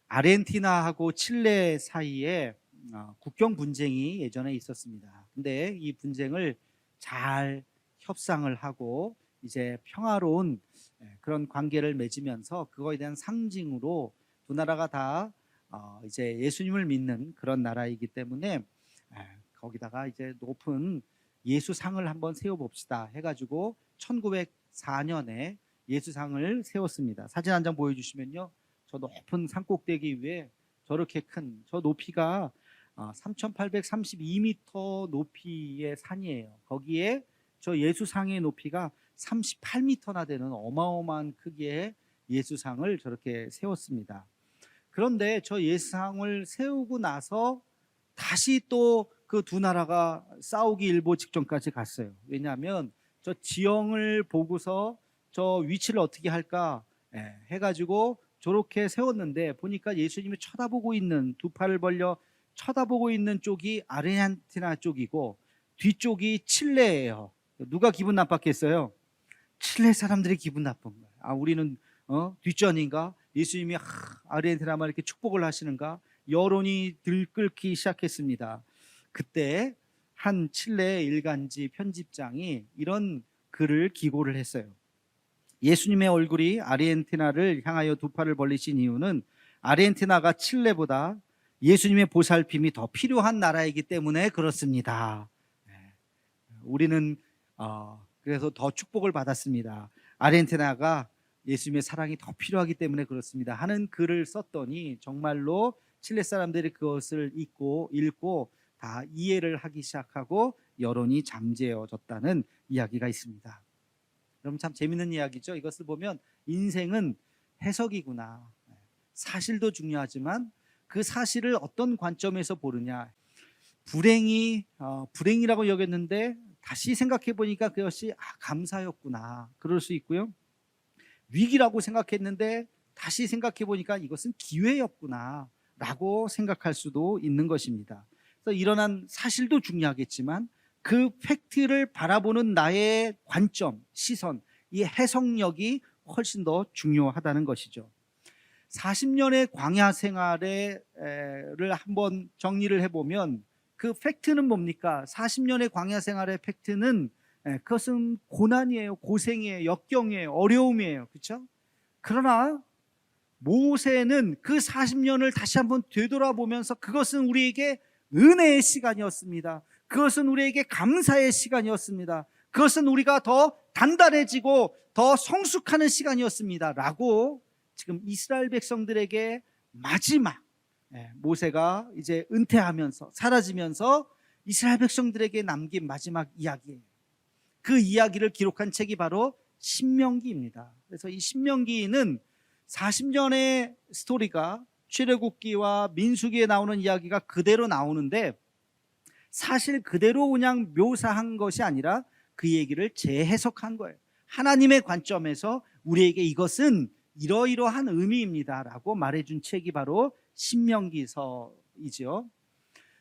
아르헨티나하고 칠레 사이에 국경 분쟁이 예전에 있었습니다. 근데 이 분쟁을 잘 협상을 하고 이제 평화로운 그런 관계를 맺으면서 그거에 대한 상징으로 두 나라가 다 이제 예수님을 믿는 그런 나라이기 때문에 거기다가 이제 높은 예수상을 한번 세워봅시다 해가지고 1904년에 예수상을 세웠습니다. 사진 한 장 보여주시면요, 저 높은 산꼭대기 위에 저렇게 큰 저 높이가 3,832m 높이의 산이에요. 거기에 저 예수상의 높이가 38m나 되는 어마어마한 크기의 예수상을 저렇게 세웠습니다. 그런데 저 예수상을 세우고 나서 다시 또 그 두 나라가 싸우기 일보 직전까지 갔어요. 왜냐하면 저 지형을 보고서 저 위치를 어떻게 할까 해가지고 저렇게 세웠는데 보니까 예수님이 쳐다보고 있는, 두 팔을 벌려 쳐다보고 있는 쪽이 아르헨티나 쪽이고 뒤쪽이 칠레예요. 누가 기분 나빴겠어요? 칠레 사람들이 기분 나쁜 거예요. 우리는 뒷전인가? 예수님이 아르헨티나만 이렇게 축복을 하시는가? 여론이 들끓기 시작했습니다. 그때 한 칠레 일간지 편집장이 이런 글을 기고를 했어요. 예수님의 얼굴이 아르헨티나를 향하여 두 팔을 벌리신 이유는 아르헨티나가 칠레보다 예수님의 보살핌이 더 필요한 나라이기 때문에 그렇습니다. 우리는 그래서 더 축복을 받았습니다. 아르헨티나가 예수님의 사랑이 더 필요하기 때문에 그렇습니다 하는 글을 썼더니 정말로 칠레 사람들이 그것을 읽고 다 이해를 하기 시작하고 여론이 잠재워졌다는 이야기가 있습니다. 여러분, 참 재밌는 이야기죠. 이것을 보면 인생은 해석이구나. 사실도 중요하지만 그 사실을 어떤 관점에서 보느냐. 불행이라고 여겼는데 다시 생각해 보니까 그것이 감사였구나. 그럴 수 있고요. 위기라고 생각했는데 다시 생각해 보니까 이것은 기회였구나 라고 생각할 수도 있는 것입니다. 그래서 일어난 사실도 중요하겠지만 그 팩트를 바라보는 나의 관점, 시선, 이 해석력이 훨씬 더 중요하다는 것이죠. 40년의 광야 생활을 한번 정리를 해보면 그 팩트는 뭡니까? 40년의 광야 생활의 팩트는 그것은 고난이에요, 고생이에요, 역경이에요, 어려움이에요. 그렇죠? 그러나 모세는 그 40년을 다시 한번 되돌아보면서 그것은 우리에게 은혜의 시간이었습니다. 그것은 우리에게 감사의 시간이었습니다. 그것은 우리가 더 단단해지고 더 성숙하는 시간이었습니다 라고 지금 이스라엘 백성들에게 마지막 모세가 이제 은퇴하면서 사라지면서 이스라엘 백성들에게 남긴 마지막 이야기예요. 그 이야기를 기록한 책이 바로 신명기입니다. 그래서 이 신명기는 40년의 스토리가 출애굽기와 민수기에 나오는 이야기가 그대로 나오는데 사실 그대로 그냥 묘사한 것이 아니라 그 얘기를 재해석한 거예요. 하나님의 관점에서 우리에게 이것은 이러이러한 의미입니다 라고 말해준 책이 바로 신명기서이죠.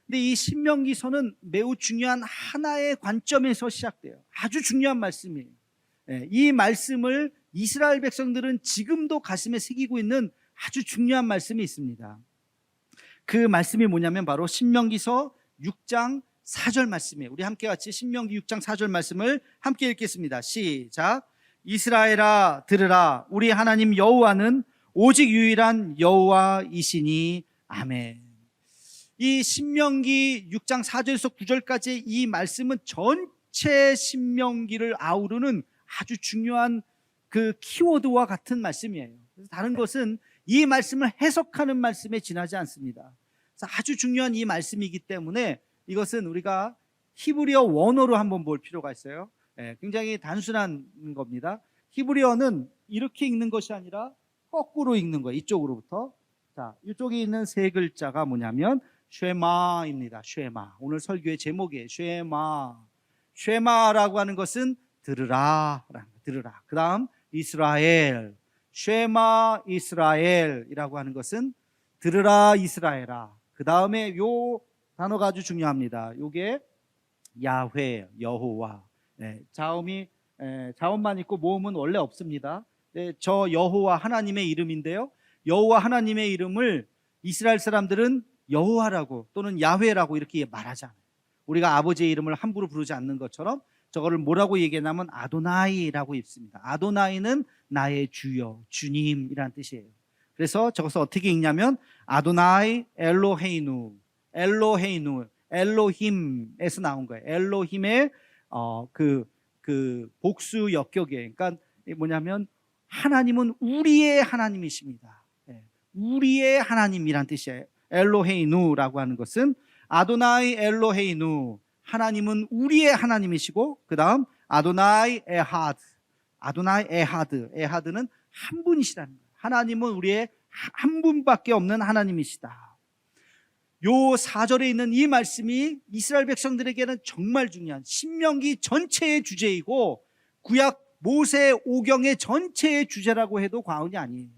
근데 이 신명기서는 매우 중요한 하나의 관점에서 시작돼요. 아주 중요한 말씀이에요. 이 말씀을 이스라엘 백성들은 지금도 가슴에 새기고 있는 아주 중요한 말씀이 있습니다. 그 말씀이 뭐냐면 바로 신명기서 6장 4절 말씀이에요. 우리 함께 같이 신명기 6장 4절 말씀을 함께 읽겠습니다. 시작. 이스라엘아 들으라, 우리 하나님 여호와는 오직 유일한 여호와이시니 아멘. 이 신명기 6장 4절에서 9절까지 이 말씀은 전체 신명기를 아우르는 아주 중요한 그 키워드와 같은 말씀이에요. 그래서 다른 것은 이 말씀을 해석하는 말씀에 지나지 않습니다. 그래서 아주 중요한 이 말씀이기 때문에 이것은 우리가 히브리어 원어로 한번 볼 필요가 있어요. 굉장히 단순한 겁니다. 히브리어는 이렇게 읽는 것이 아니라 거꾸로 읽는 거예요. 이쪽으로부터. 자, 이쪽에 있는 세 글자가 뭐냐면 쉐마입니다. 쉐마. 오늘 설교의 제목이에요. 쉐마. 쉐마라고 하는 것은 들으라. 들으라. 그 다음 이스라엘. 쉐마 이스라엘이라고 하는 것은 들으라 이스라엘아. 그 다음에 요 단어가 아주 중요합니다. 요게 야훼, 여호와. 자음만 있고 모음은 원래 없습니다. 저 여호와 하나님의 이름인데요, 여호와 하나님의 이름을 이스라엘 사람들은 여호와라고 또는 야훼라고 이렇게 말하잖아요. 우리가 아버지의 이름을 함부로 부르지 않는 것처럼 저거를 뭐라고 얘기하냐면 아도나이라고 읽습니다. 아도나이는 나의 주여, 주님이란 뜻이에요. 그래서 저것을 어떻게 읽냐면 아도나이 엘로헤이누, 엘로헤이누, 엘로힘에서 나온 거예요. 엘로힘의 그 복수 역격이에요. 그러니까 뭐냐면 하나님은 우리의 하나님이십니다. 우리의 하나님이란 뜻이에요. 엘로헤이누라고 하는 것은 아도나이 엘로헤이누, 하나님은 우리의 하나님이시고, 그 다음 아도나이 에하드, 아도나이 에하드, 에하드는 한 분이시라는 거예요. 하나님은 우리의 한 분밖에 없는 하나님이시다. 요 4절에 있는 이 말씀이 이스라엘 백성들에게는 정말 중요한 신명기 전체의 주제이고 구약 모세 오경의 전체의 주제라고 해도 과언이 아니에요.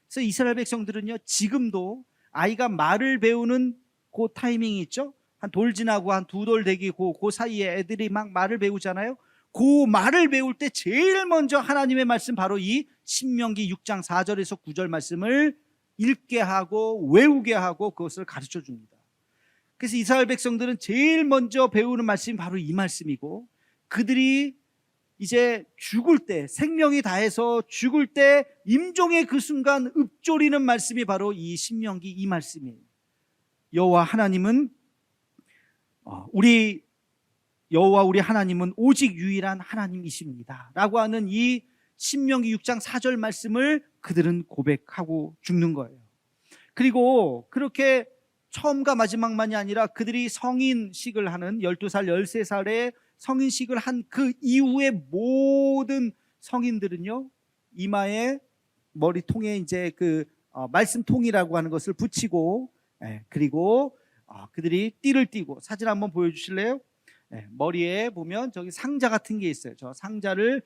그래서 이스라엘 백성들은요, 지금도 아이가 말을 배우는 그 타이밍이 있죠. 한 돌 지나고 한 2돌 되기 그 사이에 애들이 막 말을 배우잖아요. 그 말을 배울 때 제일 먼저 하나님의 말씀, 바로 이 신명기 6장 4절에서 9절 말씀을 읽게 하고 외우게 하고 그것을 가르쳐 줍니다. 그래서 이스라엘 백성들은 제일 먼저 배우는 말씀이 바로 이 말씀이고, 그들이 이제 죽을 때, 생명이 다해서 죽을 때 임종의 그 순간 읊조리는 말씀이 바로 이 신명기 이 말씀이에요. 여호와 하나님은 우리 여호와 우리 하나님은 오직 유일한 하나님이십니다 라고 하는 이 신명기 6장 4절 말씀을 그들은 고백하고 죽는 거예요. 그리고 그렇게 처음과 마지막만이 아니라 그들이 성인식을 하는 12살, 13살에 성인식을 한 그 이후의 모든 성인들은요, 이마에 머리통에 이제 그 말씀통이라고 하는 것을 붙이고, 그리고 그들이 띠를 띠고, 사진 한번 보여주실래요? 머리에 보면 저기 상자 같은 게 있어요. 저 상자를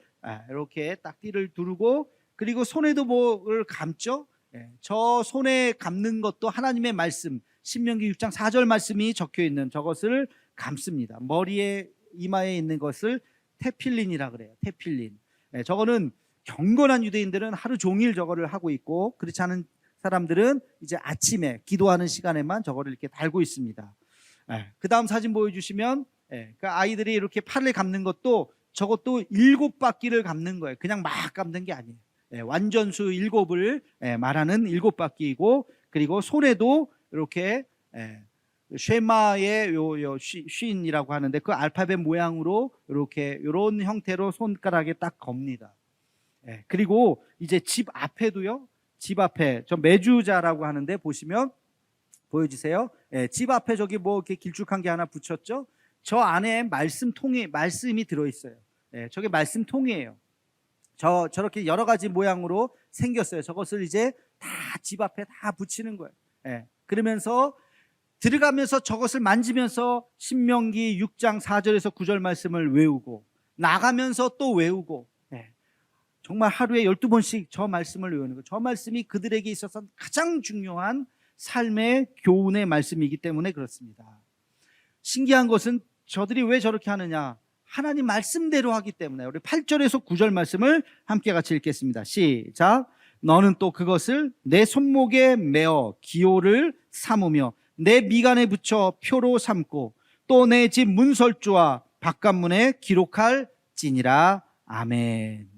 이렇게 딱 띠를 두르고, 그리고 손에도 뭐를 감죠. 저 손에 감는 것도 하나님의 말씀, 신명기 6장 4절 말씀이 적혀 있는 저것을 감습니다. 머리에 이마에 있는 것을 테필린이라 그래요. 테필린. 저거는 경건한 유대인들은 하루 종일 저거를 하고 있고, 그렇지 않은 사람들은 이제 아침에 기도하는 시간에만 저거를 이렇게 달고 있습니다. 그 다음 사진 보여주시면, 그 아이들이 이렇게 팔을 감는 것도 저것도 7바퀴를 감는 거예요. 그냥 막 감는 게 아니에요. 완전수 7을 말하는 7바퀴이고, 그리고 손에도 이렇게 쉐마의 요 쉰이라고 하는데 그 알파벳 모양으로 이렇게 이런 형태로 손가락에 딱 겁니다. 그리고 이제 집 앞에도요, 집 앞에 저 매주자라고 하는데 보시면 보여주세요. 집 앞에 저기 뭐 이렇게 길쭉한 게 하나 붙였죠. 저 안에 말씀이 들어있어요. 저게 말씀통이에요. 저렇게 여러 가지 모양으로 생겼어요. 저것을 이제 다 집 앞에 다 붙이는 거예요. 그러면서 들어가면서 저것을 만지면서 신명기 6장 4절에서 9절 말씀을 외우고, 나가면서 또 외우고, 정말 하루에 12번씩 저 말씀을 외우는 거예요. 저 말씀이 그들에게 있어서 가장 중요한 삶의 교훈의 말씀이기 때문에 그렇습니다. 신기한 것은 저들이 왜 저렇게 하느냐, 하나님 말씀대로 하기 때문에. 우리 8절에서 9절 말씀을 함께 같이 읽겠습니다. 시작. 너는 또 그것을 내 손목에 메어 기호를 삼으며 내 미간에 붙여 표로 삼고 또 내 집 문설주와 바깥문에 기록할지니라. 아멘.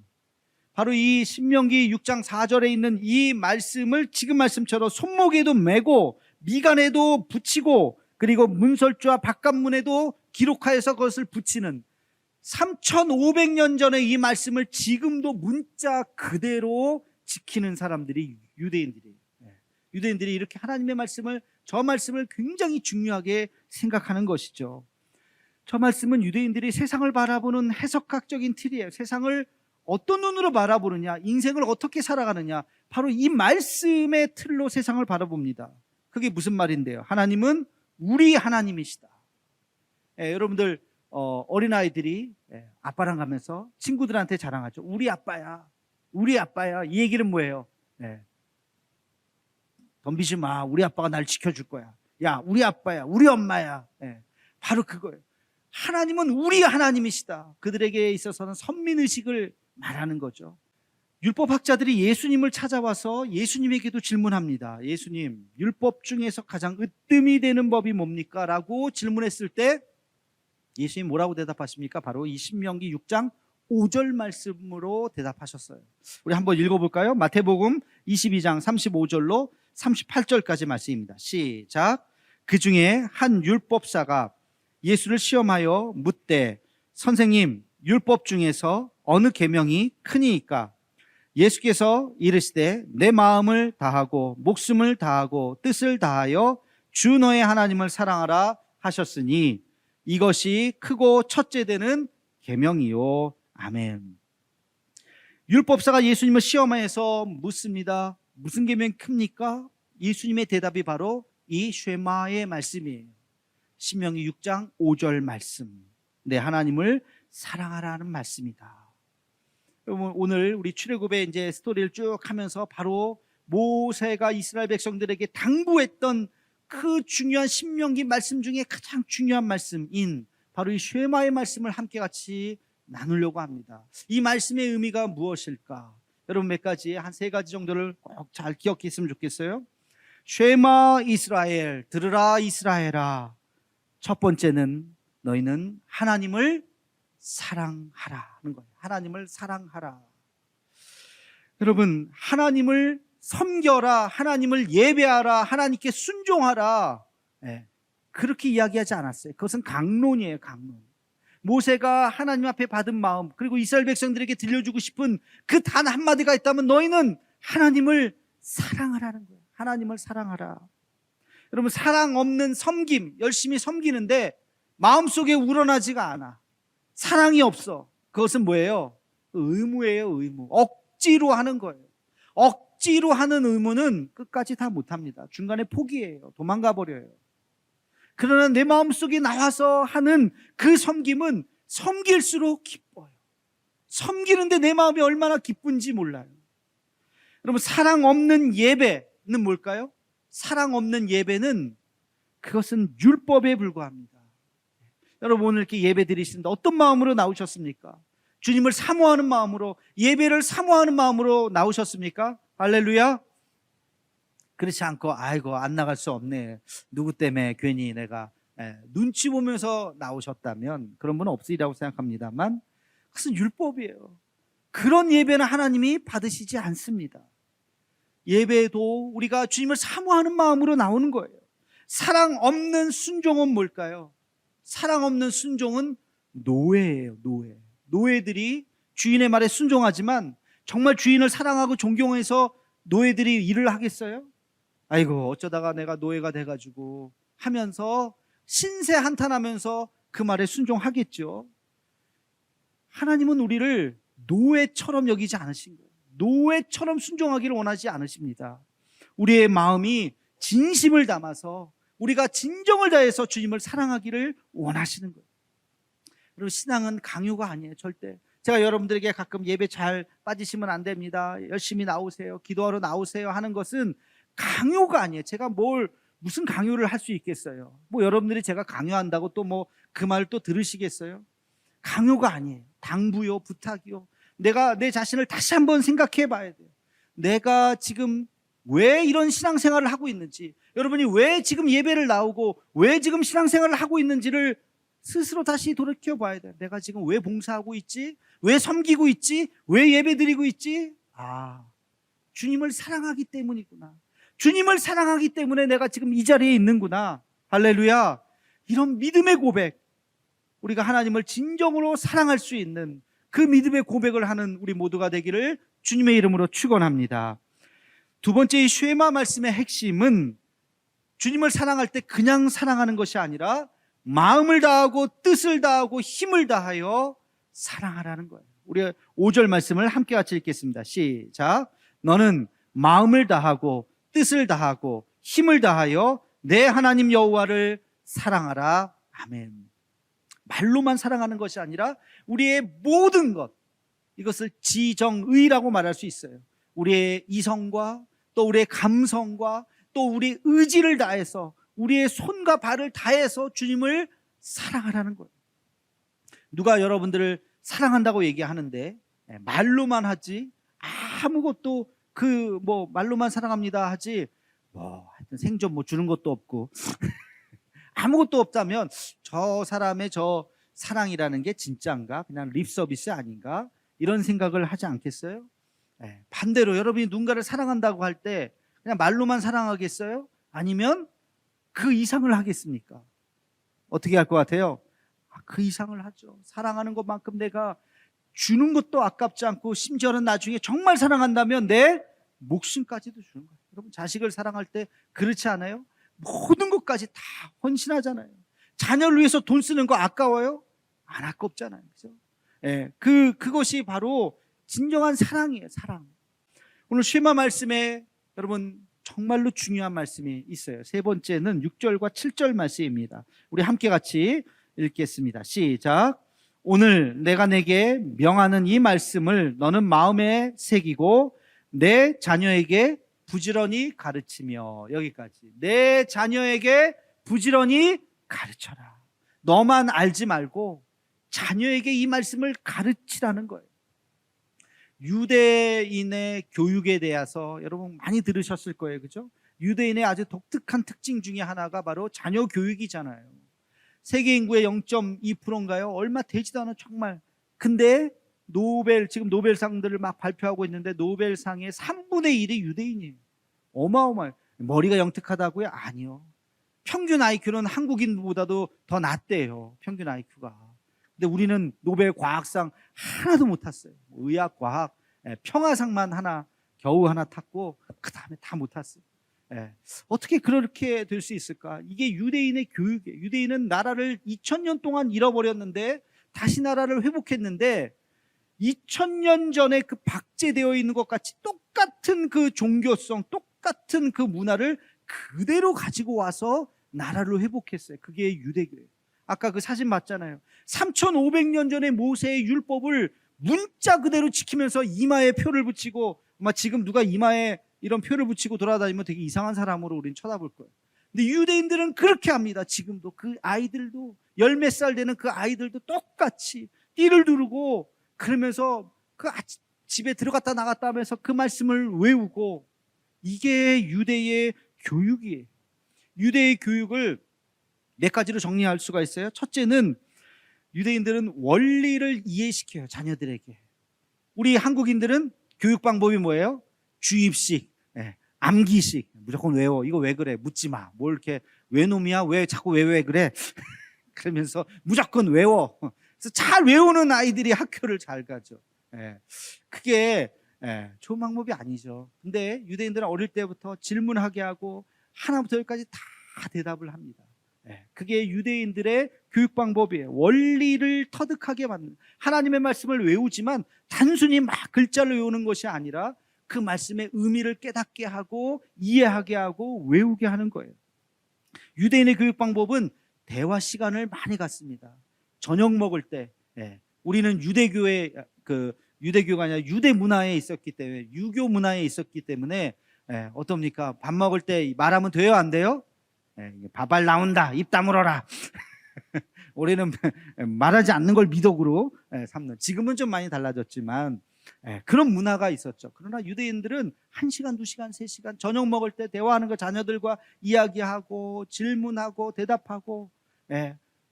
바로 이 신명기 6장 4절에 있는 이 말씀을 지금 말씀처럼 손목에도 메고 미간에도 붙이고, 그리고 문설주와 바깥문에도 기록하여서 그것을 붙이는, 3500년 전에 이 말씀을 지금도 문자 그대로 지키는 사람들이 유대인들이에요. 유대인들이 이렇게 하나님의 말씀을, 저 말씀을 굉장히 중요하게 생각하는 것이죠. 저 말씀은 유대인들이 세상을 바라보는 해석학적인 틀이에요. 세상을 어떤 눈으로 바라보느냐, 인생을 어떻게 살아가느냐, 바로 이 말씀의 틀로 세상을 바라봅니다. 그게 무슨 말인데요? 하나님은 우리 하나님이시다. 여러분들 어린아이들이 아빠랑 가면서 친구들한테 자랑하죠. 우리 아빠야, 우리 아빠야. 이 얘기는 뭐예요? 덤비지 마, 우리 아빠가 날 지켜줄 거야. 야, 우리 아빠야, 우리 엄마야. 바로 그거예요. 하나님은 우리 하나님이시다. 그들에게 있어서는 선민의식을 말하는 거죠. 율법학자들이 예수님을 찾아와서 예수님에게도 질문합니다. 예수님, 율법 중에서 가장 으뜸이 되는 법이 뭡니까? 라고 질문했을 때 예수님 뭐라고 대답하십니까? 바로 이 신명기 6장 5절 말씀으로 대답하셨어요. 우리 한번 읽어볼까요? 마태복음 22장 35절로 38절까지 말씀입니다. 시작. 그 중에 한 율법사가 예수를 시험하여 묻되 선생님, 율법 중에서 어느 계명이 크니이까? 예수께서 이르시되 내 마음을 다하고 목숨을 다하고 뜻을 다하여 주 너의 하나님을 사랑하라 하셨으니 이것이 크고 첫째 되는 계명이요. 아멘. 율법사가 예수님을 시험해서 묻습니다. 무슨 계명이 큽니까? 예수님의 대답이 바로 이 쉐마의 말씀이에요. 신명기 6장 5절 말씀. 내 하나님을 사랑하라는 말씀이다. 여러분, 오늘 우리 출애굽의 이제 스토리를 쭉 하면서 바로 모세가 이스라엘 백성들에게 당부했던 그 중요한 신명기 말씀 중에 가장 중요한 말씀인 바로 이 쉐마의 말씀을 함께 같이 나누려고 합니다. 이 말씀의 의미가 무엇일까? 여러분, 몇 가지, 한 세 가지 정도를 꼭 잘 기억했으면 좋겠어요. 쉐마 이스라엘, 들으라 이스라엘아. 첫 번째는 너희는 하나님을 사랑하라는 거예요. 하나님을 사랑하라. 여러분, 하나님을 섬겨라, 하나님을 예배하라, 하나님께 순종하라. 네, 그렇게 이야기하지 않았어요. 그것은 강론이에요, 강론. 모세가 하나님 앞에 받은 마음, 그리고 이스라엘 백성들에게 들려주고 싶은 그 단 한마디가 있다면 너희는 하나님을 사랑하라는 거예요. 하나님을 사랑하라. 여러분, 사랑 없는 섬김, 열심히 섬기는데 마음속에 우러나지가 않아. 사랑이 없어. 그것은 뭐예요? 의무예요, 의무. 억지로 하는 거예요. 억지로 하는 의무는 끝까지 다 못합니다. 중간에 포기해요. 도망가 버려요. 그러나 내 마음속에 나와서 하는 그 섬김은 섬길수록 기뻐요. 섬기는데 내 마음이 얼마나 기쁜지 몰라요. 여러분, 사랑 없는 예배는 뭘까요? 사랑 없는 예배는 그것은 율법에 불과합니다. 여러분, 오늘 이렇게 예배 드리시는데 어떤 마음으로 나오셨습니까? 주님을 사모하는 마음으로, 예배를 사모하는 마음으로 나오셨습니까? 할렐루야. 그렇지 않고 아이고 안 나갈 수 없네, 누구 때문에 괜히 내가 눈치 보면서 나오셨다면 그런 분은 없으리라고 생각합니다만 그것은 율법이에요. 그런 예배는 하나님이 받으시지 않습니다. 예배도 우리가 주님을 사모하는 마음으로 나오는 거예요. 사랑 없는 순종은 뭘까요? 사랑 없는 순종은 노예예요. 노예. 노예들이 주인의 말에 순종하지만 정말 주인을 사랑하고 존경해서 노예들이 일을 하겠어요? 아이고 어쩌다가 내가 노예가 돼가지고 하면서 신세 한탄하면서 그 말에 순종하겠죠. 하나님은 우리를 노예처럼 여기지 않으신 거예요. 노예처럼 순종하기를 원하지 않으십니다. 우리의 마음이 진심을 담아서 우리가 진정을 다해서 주님을 사랑하기를 원하시는 거예요. 그리고 신앙은 강요가 아니에요. 절대. 제가 여러분들에게 가끔 예배 잘 빠지시면 안 됩니다, 열심히 나오세요, 기도하러 나오세요 하는 것은 강요가 아니에요. 제가 무슨 강요를 할 수 있겠어요? 뭐 여러분들이 제가 강요한다고 또 뭐 그 말을 또 들으시겠어요? 강요가 아니에요. 당부요, 부탁이요. 내가 내 자신을 다시 한번 생각해 봐야 돼요. 내가 지금 왜 이런 신앙생활을 하고 있는지, 여러분이 왜 지금 예배를 나오고 왜 지금 신앙생활을 하고 있는지를 스스로 다시 돌이켜 봐야 돼요. 내가 지금 왜 봉사하고 있지? 왜 섬기고 있지? 왜 예배 드리고 있지? 주님을 사랑하기 때문이구나. 주님을 사랑하기 때문에 내가 지금 이 자리에 있는구나. 할렐루야. 이런 믿음의 고백, 우리가 하나님을 진정으로 사랑할 수 있는 그 믿음의 고백을 하는 우리 모두가 되기를 주님의 이름으로 축원합니다. 두 번째, 이 쉐마 말씀의 핵심은 주님을 사랑할 때 그냥 사랑하는 것이 아니라 마음을 다하고 뜻을 다하고 힘을 다하여 사랑하라는 거예요. 우리 5절 말씀을 함께 같이 읽겠습니다. 시작. 너는 마음을 다하고 뜻을 다하고 힘을 다하여 내 하나님 여호와를 사랑하라. 아멘. 말로만 사랑하는 것이 아니라 우리의 모든 것, 이것을 지정의라고 말할 수 있어요. 우리의 이성과 또 우리의 감성과 또 우리 의지를 다해서 우리의 손과 발을 다해서 주님을 사랑하라는 거예요. 누가 여러분들을 사랑한다고 얘기하는데 말로만 하지 아무것도 그 뭐 말로만 사랑합니다 하지 뭐 하여튼 생전 뭐 주는 것도 없고 아무것도 없다면 저 사람의 저 사랑이라는 게 진짜인가? 그냥 립 서비스 아닌가? 이런 생각을 하지 않겠어요? 네. 반대로 여러분이 누군가를 사랑한다고 할 때 그냥 말로만 사랑하겠어요? 아니면 그 이상을 하겠습니까? 어떻게 할 것 같아요? 그 이상을 하죠. 사랑하는 것만큼 내가 주는 것도 아깝지 않고 심지어는 나중에 정말 사랑한다면 내 목숨까지도 주는 거예요. 여러분 자식을 사랑할 때 그렇지 않아요? 모든 것까지 다 헌신하잖아요. 자녀를 위해서 돈 쓰는 거 아까워요? 안 아깝잖아요. 그죠? 예, 그것이 바로 진정한 사랑이에요. 사랑. 오늘 쉐마 말씀에 여러분 정말로 중요한 말씀이 있어요. 세 번째는 6절과 7절 말씀입니다. 우리 함께 같이 읽겠습니다. 시작. 오늘 내가 내게 명하는 이 말씀을 너는 마음에 새기고 내 자녀에게 부지런히 가르치며. 여기까지. 내 자녀에게 부지런히 가르쳐라. 너만 알지 말고 자녀에게 이 말씀을 가르치라는 거예요. 유대인의 교육에 대해서 여러분 많이 들으셨을 거예요. 그죠? 유대인의 아주 독특한 특징 중에 하나가 바로 자녀 교육이잖아요. 세계 인구의 0.2%인가요? 얼마 되지도 않아 정말. 근데 지금 노벨상들을 막 발표하고 있는데 노벨상의 3분의 1이 유대인이에요. 어마어마해요. 머리가 영특하다고요? 아니요. 평균 IQ는 한국인보다도 더 낮대요. 평균 IQ가. 근데 우리는 노벨 과학상 하나도 못 탔어요. 의학, 과학, 평화상만 겨우 하나 탔고 그 다음에 다 못 탔어요. 어떻게 그렇게 될 수 있을까? 이게 유대인의 교육이에요. 유대인은 나라를 2000년 동안 잃어버렸는데 다시 나라를 회복했는데 2000년 전에 그 박제되어 있는 것 같이 똑같은 그 종교성, 똑같은 그 문화를 그대로 가지고 와서 나라를 회복했어요. 그게 유대교예요. 아까 그 사진 봤잖아요. 3500년 전에 모세의 율법을 문자 그대로 지키면서 이마에 표를 붙이고, 아마 지금 누가 이마에 이런 표를 붙이고 돌아다니면 되게 이상한 사람으로 우린 쳐다볼 거예요. 근데 유대인들은 그렇게 합니다. 지금도 그 아이들도 열 몇 살 되는 그 아이들도 똑같이 띠를 두르고 그러면서 그 집에 들어갔다 나갔다 하면서 그 말씀을 외우고, 이게 유대의 교육이에요. 유대의 교육을 몇 가지로 정리할 수가 있어요. 첫째는 유대인들은 원리를 이해시켜요. 자녀들에게. 우리 한국인들은 교육 방법이 뭐예요? 주입식, 암기식. 무조건 외워. 이거 왜 그래? 묻지 마. 뭘 이렇게 외놈이야? 왜 자꾸 왜 그래? 그러면서 무조건 외워. 그래서 잘 외우는 아이들이 학교를 잘 가죠. 그게 좋은 방법이 아니죠. 근데 유대인들은 어릴 때부터 질문하게 하고 하나부터 열까지 다 대답을 합니다. 그게 유대인들의 교육 방법이에요. 원리를 터득하게 만드는, 하나님의 말씀을 외우지만 단순히 막 글자를 외우는 것이 아니라 그 말씀의 의미를 깨닫게 하고 이해하게 하고 외우게 하는 거예요. 유대인의 교육 방법은 대화 시간을 많이 갖습니다. 저녁 먹을 때, 우리는 유대교가 아니라 유대 문화에 있었기 때문에, 유교 문화에 있었기 때문에 어떻습니까? 밥 먹을 때 말하면 돼요, 안 돼요? 밥알 나온다, 입 다물어라. 우리는 말하지 않는 걸 미덕으로 삼는, 지금은 좀 많이 달라졌지만 그런 문화가 있었죠. 그러나 유대인들은 1시간, 2시간, 3시간 저녁 먹을 때 대화하는 거, 자녀들과 이야기하고 질문하고 대답하고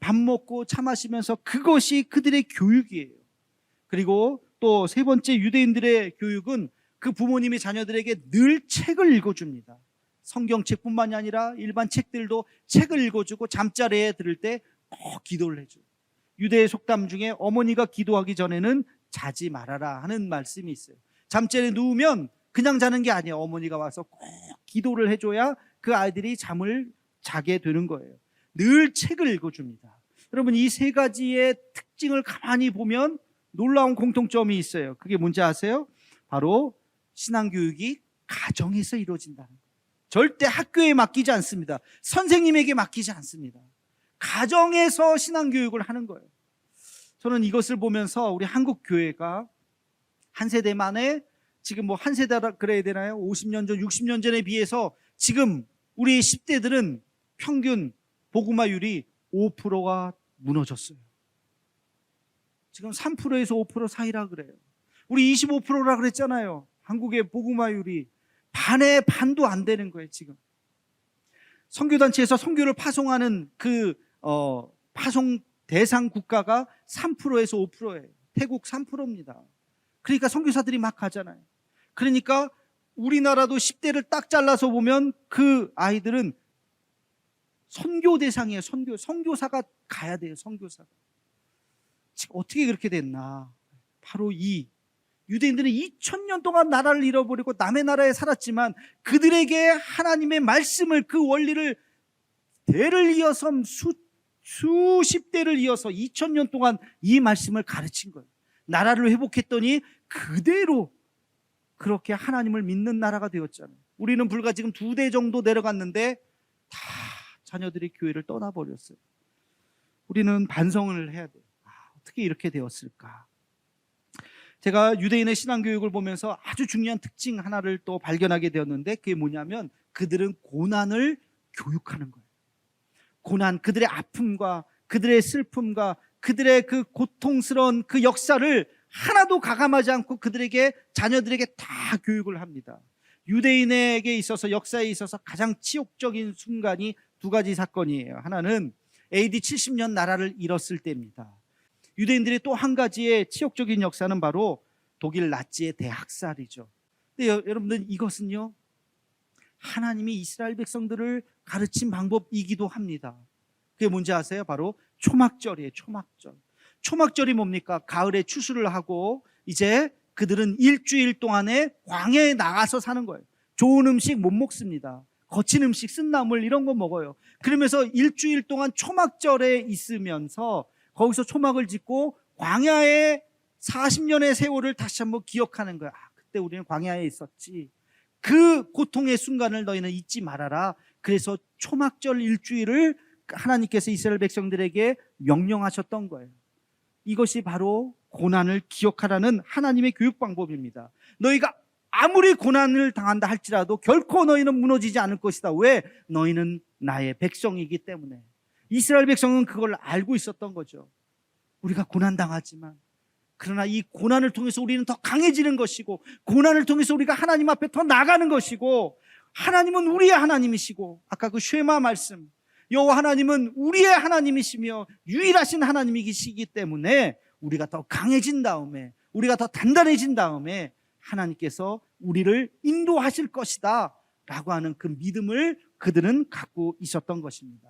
밥 먹고 차 마시면서, 그것이 그들의 교육이에요. 그리고 또 세 번째, 유대인들의 교육은 그 부모님이 자녀들에게 늘 책을 읽어줍니다. 성경책뿐만이 아니라 일반 책들도 책을 읽어주고 잠자리에 들을 때 꼭 기도를 해줘요. 유대의 속담 중에 어머니가 기도하기 전에는 자지 말아라 하는 말씀이 있어요. 잠자리에 누우면 그냥 자는 게 아니에요. 어머니가 와서 꼭 기도를 해줘야 그 아이들이 잠을 자게 되는 거예요. 늘 책을 읽어줍니다. 여러분, 이 세 가지의 특징을 가만히 보면 놀라운 공통점이 있어요. 그게 뭔지 아세요? 바로 신앙교육이 가정에서 이루어진다는 거예요. 절대 학교에 맡기지 않습니다. 선생님에게 맡기지 않습니다. 가정에서 신앙교육을 하는 거예요. 저는 이것을 보면서 우리 한국 교회가 한 세대 만에, 지금 뭐 한 세대라 그래야 되나요? 50년 전, 60년 전에 비해서 지금 우리 10대들은 평균 복음화율이 5%가 무너졌어요. 지금 3%에서 5% 사이라 그래요. 우리 25%라 그랬잖아요. 한국의 복음화율이 반의 반도 안 되는 거예요. 지금 선교단체에서 선교를 파송하는 파송 대상 국가가 3%에서 5%예요. 태국 3%입니다. 그러니까 선교사들이 막 가잖아요. 그러니까 우리나라도 10대를 딱 잘라서 보면 그 아이들은 선교 대상이에요. 선교사가 가야 돼요. 선교사가. 지금 어떻게 그렇게 됐나? 바로 이 유대인들은 2000년 동안 나라를 잃어버리고 남의 나라에 살았지만 그들에게 하나님의 말씀을, 그 원리를 대를 이어서 수십 대를 이어서 2000년 동안 이 말씀을 가르친 거예요. 나라를 회복했더니 그대로 그렇게 하나님을 믿는 나라가 되었잖아요. 우리는 불과 지금 2대 정도 내려갔는데 다 자녀들이 교회를 떠나버렸어요. 우리는 반성을 해야 돼요. 어떻게 이렇게 되었을까? 제가 유대인의 신앙교육을 보면서 아주 중요한 특징 하나를 또 발견하게 되었는데, 그게 뭐냐면 그들은 고난을 교육하는 거예요. 고난, 그들의 아픔과 그들의 슬픔과 그들의 그 고통스러운 그 역사를 하나도 가감하지 않고 그들에게, 자녀들에게 다 교육을 합니다. 유대인에게 있어서, 역사에 있어서 가장 치욕적인 순간이 2가지 사건이에요. 하나는 AD 70년 나라를 잃었을 때입니다. 유대인들의 또 한 가지의 치욕적인 역사는 바로 독일 나치의 대학살이죠. 근데 여러분들, 이것은요 하나님이 이스라엘 백성들을 가르친 방법이기도 합니다. 그게 뭔지 아세요? 바로 초막절이에요. 초막절이 뭡니까? 가을에 추수를 하고 이제 그들은 일주일 동안에 광야에 나가서 사는 거예요. 좋은 음식 못 먹습니다. 거친 음식, 쓴나물 이런 거 먹어요. 그러면서 일주일 동안 초막절에 있으면서 거기서 초막을 짓고 광야의 40년의 세월을 다시 한번 기억하는 거야. 그때 우리는 광야에 있었지. 그 고통의 순간을 너희는 잊지 말아라. 그래서 초막절 일주일을 하나님께서 이스라엘 백성들에게 명령하셨던 거예요. 이것이 바로 고난을 기억하라는 하나님의 교육 방법입니다. 너희가 아무리 고난을 당한다 할지라도 결코 너희는 무너지지 않을 것이다. 왜? 너희는 나의 백성이기 때문에. 이스라엘 백성은 그걸 알고 있었던 거죠. 우리가 고난당하지만, 그러나 이 고난을 통해서 우리는 더 강해지는 것이고, 고난을 통해서 우리가 하나님 앞에 더 나가는 것이고, 하나님은 우리의 하나님이시고, 아까 그 쉐마 말씀, 여호와 하나님은 우리의 하나님이시며 유일하신 하나님이시기 때문에 우리가 더 강해진 다음에, 우리가 더 단단해진 다음에 하나님께서 우리를 인도하실 것이다 라고 하는 그 믿음을 그들은 갖고 있었던 것입니다.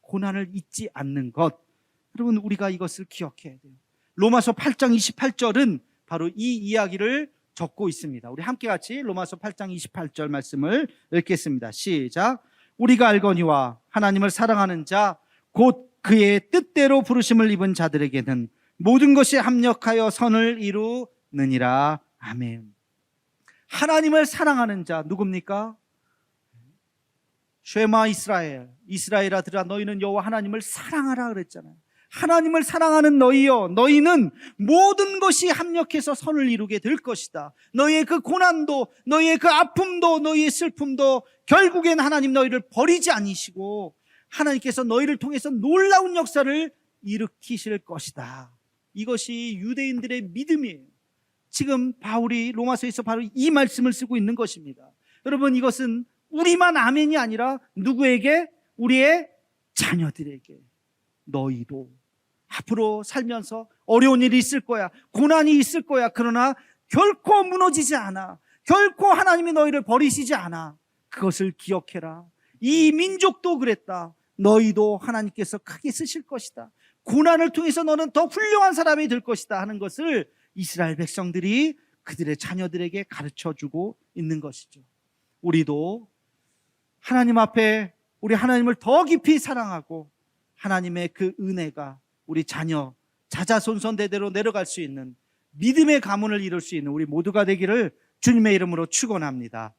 고난을 잊지 않는 것, 여러분, 우리가 이것을 기억해야 돼요. 로마서 8장 28절은 바로 이 이야기를 적고 있습니다. 우리 함께 같이 로마서 8장 28절 말씀을 읽겠습니다. 시작. 우리가 알거니와 하나님을 사랑하는 자 곧 그의 뜻대로 부르심을 입은 자들에게는 모든 것이 합력하여 선을 이루느니라. 아멘. 하나님을 사랑하는 자 누굽니까? 쉐마 이스라엘, 이스라엘아들아 너희는 여호와 하나님을 사랑하라 그랬잖아요. 하나님을 사랑하는 너희여, 너희는 모든 것이 합력해서 선을 이루게 될 것이다. 너희의 그 고난도, 너희의 그 아픔도, 너희의 슬픔도 결국엔 하나님 너희를 버리지 않으시고 하나님께서 너희를 통해서 놀라운 역사를 일으키실 것이다. 이것이 유대인들의 믿음이에요. 지금 바울이 로마서에서 바로 이 말씀을 쓰고 있는 것입니다. 여러분, 이것은 우리만 아멘이 아니라 누구에게? 우리의 자녀들에게. 너희도 앞으로 살면서 어려운 일이 있을 거야, 고난이 있을 거야. 그러나 결코 무너지지 않아. 결코 하나님이 너희를 버리시지 않아. 그것을 기억해라. 이 민족도 그랬다. 너희도 하나님께서 크게 쓰실 것이다. 고난을 통해서 너는 더 훌륭한 사람이 될 것이다 하는 것을 이스라엘 백성들이 그들의 자녀들에게 가르쳐주고 있는 것이죠. 우리도 하나님 앞에 우리 하나님을 더 깊이 사랑하고 하나님의 그 은혜가 우리 자녀, 자자손손대대로 내려갈 수 있는 믿음의 가문을 이룰 수 있는 우리 모두가 되기를 주님의 이름으로 축원합니다.